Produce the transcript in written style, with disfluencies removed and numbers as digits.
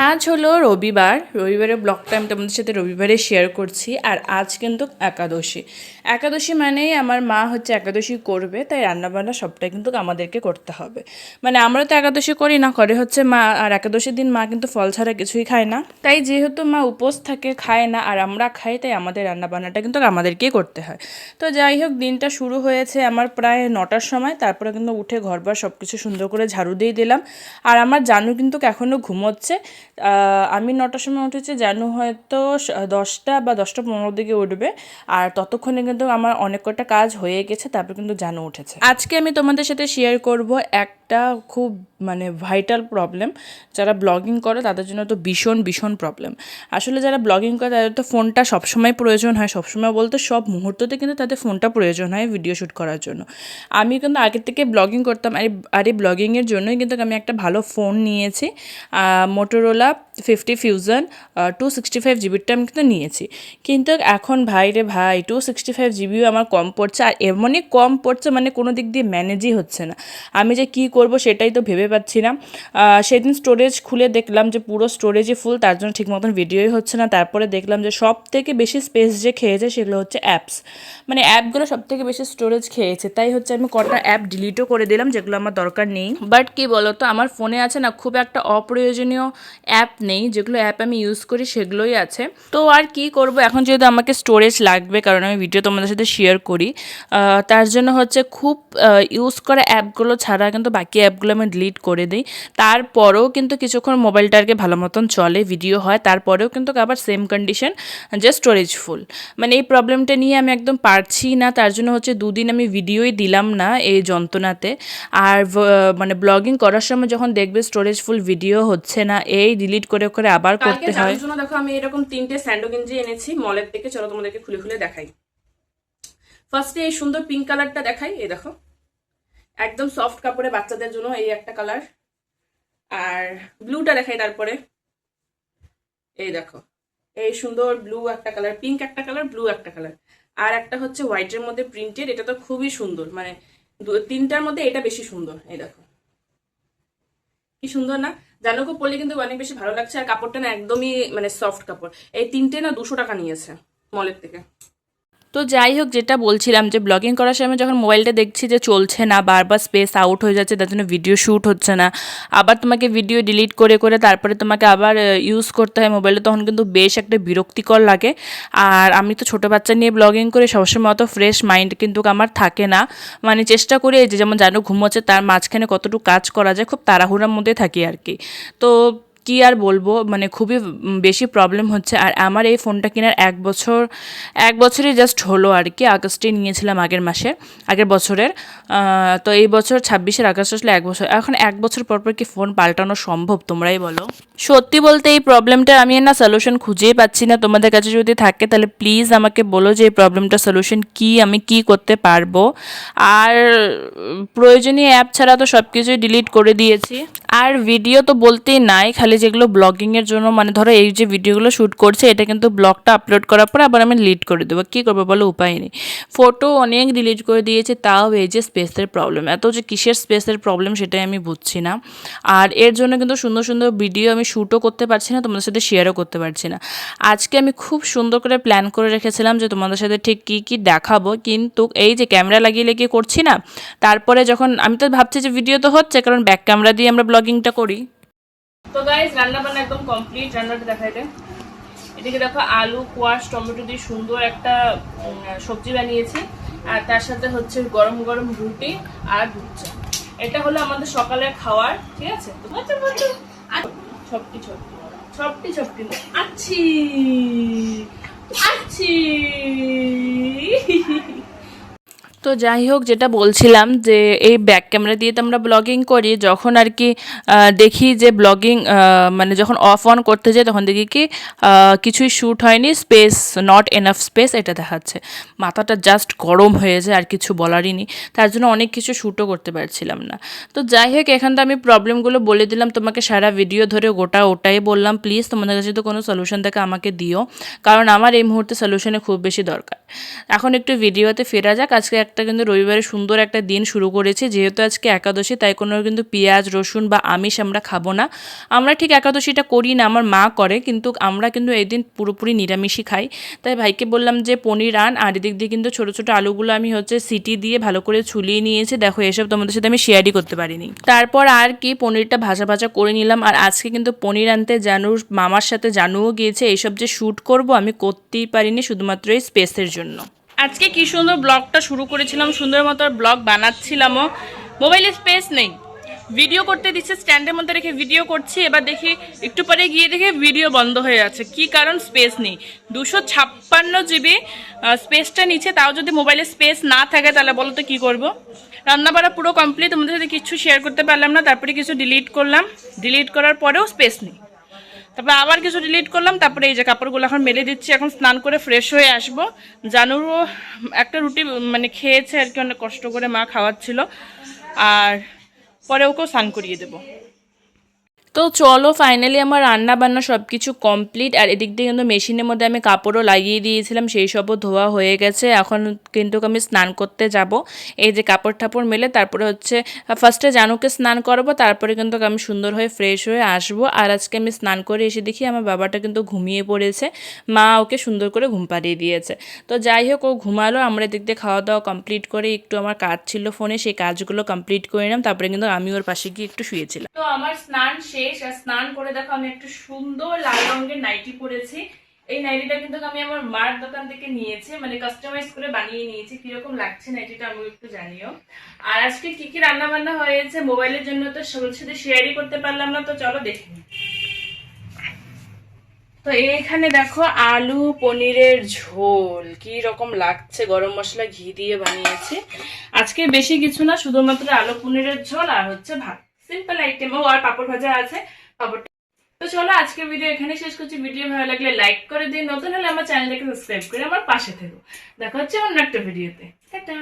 আজ হলো রবিবার। রবিবারের ব্লগটা আমি তোমাদের সাথে রবিবারে শেয়ার করছি। আর আজ কিন্তু একাদশী। একাদশী মানেই আমার মা হচ্ছে একাদশী করবে, তাই রান্নাবান্না সবটাই কিন্তু আমাদেরকে করতে হবে। মানে আমরা তো একাদশী করি না, করে হচ্ছে মা। আর একাদশীর দিন মা কিন্তু ফল ছাড়া কিছুই খায় না। তাই যেহেতু মা উপোস থাকে, খায় না, আর আমরা খাই, তাই আমাদের রান্নাবান্নাটা কিন্তু আমাদেরকেই করতে হয়। তো যাই হোক, দিনটা শুরু হয়েছে আমার প্রায় 9টার সময়। তারপরে কিন্তু উঠে ঘরবার সব কিছু সুন্দর করে ঝাড়ু দিয়ে দিলাম। আর আমার জানু কিন্তু এখনও ঘুমোচ্ছে। আমি 9টার সময় উঠেছি, জানু হয়তো 10টা বা 10টা 15 দিকে উঠবে। আর ততক্ষণে কিন্তু আমার অনেক কটা কাজ হয়ে গেছে, তারপর কিন্তু জানু উঠেছে। আজকে আমি তোমাদের সাথে শেয়ার করব একটা খুব মানে ভাইটাল প্রবলেম। যারা ব্লগিং করে তাদের জন্য তো ভীষণ ভীষণ প্রবলেম। আসলে যারা ব্লগিং করে তাদের তো ফোনটা সবসময় প্রয়োজন হয়, সবসময় বলতে সব মুহূর্ততে কিন্তু তাদের ফোনটা প্রয়োজন হয় ভিডিও শ্যুট করার জন্য। আমি কিন্তু আগের থেকে ব্লগিং করতাম, আর এই ব্লগিংয়ের জন্যই কিন্তু আমি একটা ভালো ফোন নিয়েছি। মোটোরোলা 50 ফিউশন 265 জিবিরটা আমি কিন্তু নিয়েছি। কিন্তু এখন ভাই রে ভাই, 265 জিবিও আমার কম পড়ছে। আর এমনই কম পড়ছে, মানে কোনো দিক দিয়ে ম্যানেজই হচ্ছে না। আমি যে কী করব সেটাই তো ভেবে পাচ্ছি না। সেদিন স্টোরেজ খুলে দেখলাম যে পুরো স্টোরেজই ফুল, তার জন্য ঠিক মতন ভিডিওই হচ্ছে না। তারপরে দেখলাম যে সব থেকে বেশি স্পেস যে খেয়েছে সেগুলো হচ্ছে অ্যাপস। মানে অ্যাপগুলো সব থেকে বেশি স্টোরেজ খেয়েছে। তাই হচ্ছে আমি কটা অ্যাপ ডিলিটও করে দিলাম যেগুলো আমার দরকার নেই। বাট কি বলতো, আমার ফোনে আছে না খুব একটা অপ্রয়োজনীয় অ্যাপ নেই, যেগুলো অ্যাপ আমি ইউজ করি সেগুলোই আছে। তো আর কি করব, এখন যেহেতু আমাকে স্টোরেজ লাগবে, কারণ আমি ভিডিও তোমাদের সাথে শেয়ার করি, তার জন্য হচ্ছে খুব ইউজ করা অ্যাপগুলো ছাড়া কিন্তু বাকি অ্যাপগুলো আমি ডিলিট করে দিই। তারপরেও কিন্তু কিছুক্ষণ মোবাইলটা আর কি ভালো মতন চলে, ভিডিও হয়, তারপরেও কিন্তু আবার সেম কন্ডিশন যে স্টোরেজ ফুল। মানে এই প্রবলেমটা নিয়ে আমি একদম পারছি না, তার জন্য হচ্ছে 2 দিন আমি ভিডিওই দিলাম না এই যন্ত্রণাতে। আর মানে ব্লগিং করার সময় যখন দেখবে স্টোরেজ ফুল ভিডিও হচ্ছে না, এই ডিলিট করে করে আবার করতে হয়। জন্য দেখো আমি এরকম 3টে স্যান্ডো গেঞ্জি এনেছি মলের থেকে, চলো তোমাদেরকে খুলে খুলে দেখাই। ফার্স্টে এই সুন্দর পিঙ্ক কালারটা দেখাই, এই দেখো একদম সফট কাপড়ে বাচ্চাদের জন্য এই একটা কালার। আর ব্লুটা দেখাই, তারপরে এই দেখো এই সুন্দর ব্লু একটা কালার, পিঙ্ক একটা কালার, ব্লু একটা কালার। আর একটা হচ্ছে হোয়াইটের মধ্যে প্রিন্টেড, এটা তো খুবই সুন্দর, মানে 3টার মধ্যে এটা বেশি সুন্দর। এই দেখো কি সুন্দর না, জানুকে পরলে কিন্তু অনেক বেশি ভালো লাগছে। আর কাপড়টা না একদমই মানে সফট কাপড়। এই 3টে না 200 টাকা নিয়েছে মলের থেকে। তো যাই হোক, যেটা বলছিলাম যে ব্লগিং করার সময় যখন মোবাইলটা দেখছি যে চলছে না, বারবার স্পেস আউট হয়ে যাচ্ছে, তার জন্য ভিডিও শ্যুট হচ্ছে না, আবার তোমাকে ভিডিও ডিলিট করে করে তারপরে তোমাকে আবার ইউজ করতে হয় মোবাইলে, তখন কিন্তু বেশ একটা বিরক্তিকর লাগে। আর আমি তো ছোটো বাচ্চা নিয়ে ব্লগিং করে সবসময় অত ফ্রেশ মাইন্ড কিন্তু আমার থাকে না। মানে চেষ্টা করি এই যে যেমন জানো ঘুমোচ্ছে, তার মাঝখানে কতটুকু কাজ করা যায়, খুব তাড়াহুড়ার মধ্যে থাকি আর কি। তো কি আর বলবো, মানে খুবই বেশি প্রবলেম হচ্ছে। আর আমার এই ফোনটা কেনার 1 বছরই জাস্ট হলো আর কি। আগস্টে নিয়েছিলাম, আগের বছরের। তো এই বছর 26-এর আগস্ট আসলে 1 বছর। এখন 1 বছর পর পর কি ফোন পাল্টানো সম্ভব, তোমরাই বলো। সত্যি বলতে এই প্রবলেমটার আমি না সলিউশন খুঁজেই পাচ্ছি না। তোমাদের কাছে যদি থাকে তাহলে প্লিজ আমাকে বলো যে এই প্রবলেমটার সলিউশন কি, আমি কি করতে পারবো। আর প্রয়োজনীয় অ্যাপ ছাড়া তো সব কিছুই ডিলিট করে দিয়েছি। আর ভিডিও তো বলতেই নাই, খালি যেগুলো ব্লগিংয়ের জন্য, মানে ধরো এই যে ভিডিওগুলো শ্যুট করছে, এটা কিন্তু ব্লগটা আপলোড করার পর আবার আমি ডিলিট করে দেবো। কী করবো বলো, উপায় নেই। ফটো অনেক ডিলিট করে দিয়েছে, তাও এই যে স্পেসের প্রবলেম, এত যে কিসের স্পেসের প্রবলেম সেটাই আমি বুঝছি না। আর এর জন্য কিন্তু সুন্দর সুন্দর ভিডিও আমি শ্যুটও করতে পারছি না, তোমাদের সাথে শেয়ারও করতে পারছি না। আজকে আমি খুব সুন্দর করে প্ল্যান করে রেখেছিলাম যে তোমাদের সাথে ঠিক কী কী দেখাবো, কিন্তু এই যে ক্যামেরা লাগিয়ে লাগিয়ে করছি না, তারপরে যখন আমি তো ভাবছি যে ভিডিও তো হচ্ছে, কারণ ব্যাক ক্যামেরা দিয়ে আমরা ব্লগিংটা করি। তো গাইজ রান্না বান্না একদম কমপ্লিট, রান্নাটা দেখাইতে। এদিকে দেখো আলু, কোয়াশ, টমেটো দিয়ে সুন্দর একটা সবজি বানিয়েছি। আর তার সাথে হচ্ছে গরম গরম রুটি আর দুধ চা। এটা হলো আমাদের সকালের খাওয়ার, ঠিক আছে। সবটি আচ্ছি আচ্ছি। তো যাই হোক, যেটা বলছিলাম যে এই ব্যাক ক্যামেরা দিয়ে তো আমরা ব্লগিং করি, যখন আর কি দেখি যে ব্লগিং মানে যখন অফ অন করতে যাই তখন দেখি কি কিছুই শ্যুট হয়নি, স্পেস নট এনাফ স্পেস এটা দেখাচ্ছে। মাথাটা জাস্ট গরম হয়ে যায়, আর কিছু বলারই নেই। তার জন্য অনেক কিছু শ্যুটও করতে পারছিলাম না। তো যাই হোক, এখান তো আমি প্রবলেমগুলো বলে দিলাম তোমাকে, সারা ভিডিও ধরে ওটাই বললাম। প্লিজ তোমাদের কাছে তো কোনো সলিউশন থেকে আমাকে দিও, কারণ আমার এই মুহূর্তে সলিউশনে খুব বেশি দরকার। এখন একটু ভিডিওতে ফেরা যাক। আজকে একটা কিন্তু রবিবারে সুন্দর একটা দিন শুরু করেছি। যেহেতু আজকে একাদশী তাই কোনো কিন্তু পেঁয়াজ রসুন বা আমিষ আমরা খাবো না। আমরা ঠিক একাদশীটা করি না, আমার মা করে, কিন্তু আমরা কিন্তু এই দিন পুরোপুরি নিরামিষই খাই। তাই ভাইকে বললাম যে পনির আন, আর এদিক দিয়ে কিন্তু ছোটো ছোটো আলুগুলো আমি হচ্ছে সিটি দিয়ে ভালো করে ছুলিয়ে নিয়েছি। দেখো এসব তোমাদের সাথে আমি শেয়ারই করতে পারিনি। তারপর আর কি পনিরটা ভাজা ভাজা করে নিলাম। আর আজকে কিন্তু পনির আনতে জানুর মামার সাথে জানুও গিয়েছে। এইসব যে শ্যুট করব আমি করতেই পারিনি, শুধুমাত্র এই স্পেসের জন্য। আজকে কি সুন্দর ব্লগটা শুরু করেছিলাম, সুন্দর মতো ব্লগ বানাচ্ছিলামও, মোবাইলে স্পেস নেই। ভিডিও করতে দিচ্ছে, স্ট্যান্ডের মধ্যে রেখে ভিডিও করছি, এবার দেখি একটু পরে গিয়ে দেখে ভিডিও বন্ধ হয়ে আছে। কি কারণ? স্পেস নেই। 256 জিবি স্পেসটা নিচ্ছে, তাও যদি মোবাইলে স্পেস না থাকে তাহলে বলো তো কী করবো। রান্নাবাড়া পুরো কমপ্লিট, তোমাদের সাথে কিছু শেয়ার করতে পারলাম না। তারপরে কিছু ডিলিট করলাম, ডিলিট করার পরেও স্পেস নেই। তারপরে আবার কিছু ডিলিট করলাম। তারপরে এই যে কাপড়গুলো এখন মেলে দিচ্ছি, এখন স্নান করে ফ্রেশ হয়ে আসবো। জানুরও একটা রুটি মানে খেয়েছে আর কি, অনেক কষ্ট করে মা খাওয়াচ্ছিল, আর পরে ওকেও স্নান করিয়ে দেবো। তো চলো ফাইনালি আমার রান্না বান্না সব কিছু কমপ্লিট। আর এদিক দিয়ে কিন্তু মেশিনের মধ্যে আমি কাপড়ও লাগিয়ে দিয়েছিলাম, সেই সবও ধোয়া হয়ে গেছে। এখন কিন্তু আমি স্নান করতে যাব। এই যে কাপড় ঠাপড় মেলে তারপরে হচ্ছে ফার্স্টে জানুকে স্নান করাবো, তারপরে কিন্তু আমি সুন্দর হয়ে ফ্রেশ হয়ে আসবো। আর আজকে আমি স্নান করে এসে দেখি আমার বাবাটা কিন্তু ঘুমিয়ে পড়েছে, মা ওকে সুন্দর করে ঘুম পাড়িয়ে দিয়েছে। তো যাই হোক, ও ঘুমালো। আমরা এদিক দিয়ে খাওয়া দাওয়া কমপ্লিট করে একটু আমার কাজ ছিল ফোনে, সেই কাজগুলো কমপ্লিট করে নিলাম। তারপরে কিন্তু আমি ওর পাশে গিয়ে একটু শুয়েছিলাম। তো আমার স্নান শেষ, আর স্নান করে দেখো আমি একটু সুন্দর লাল রঙের নাইটি পরেছি। এই নাইটিটা কিন্তু আমি আমার মার দোকান থেকে নিয়েছি, মানে কাস্টমাইজ করে বানিয়ে নিয়েছি। কিরকম লাগছে নাইটিটা আমি একটু জানিও। আর আজকে কি কি রান্না বান্না হয়েছে মোবাইলের জন্য তো সবার সাথে শেয়ারই করতে পারলাম না, তো চলো দেখি। তো এখানে দেখো আলু পনিরের ঝোল কি রকম লাগছে, গরম মশলা ঘি দিয়ে বানিয়েছি। আজকে বেশি কিছু না, শুধুমাত্র আলু পনিরের ঝোল আর হচ্ছে ভাত, সিম্পল আইটেম। ও আর পাপড় ভাজা আছে, পাপড়। তো চলো আজকের ভিডিও এখানে শেষ করছি। ভিডিও ভালো লাগলে লাইক করে দিন, নতুন হলে আমার চ্যানেলটাকে সাবস্ক্রাইব করে আমার পাশে থেকো। দেখা হচ্ছে অন্য একটা ভিডিওতে। টাটা।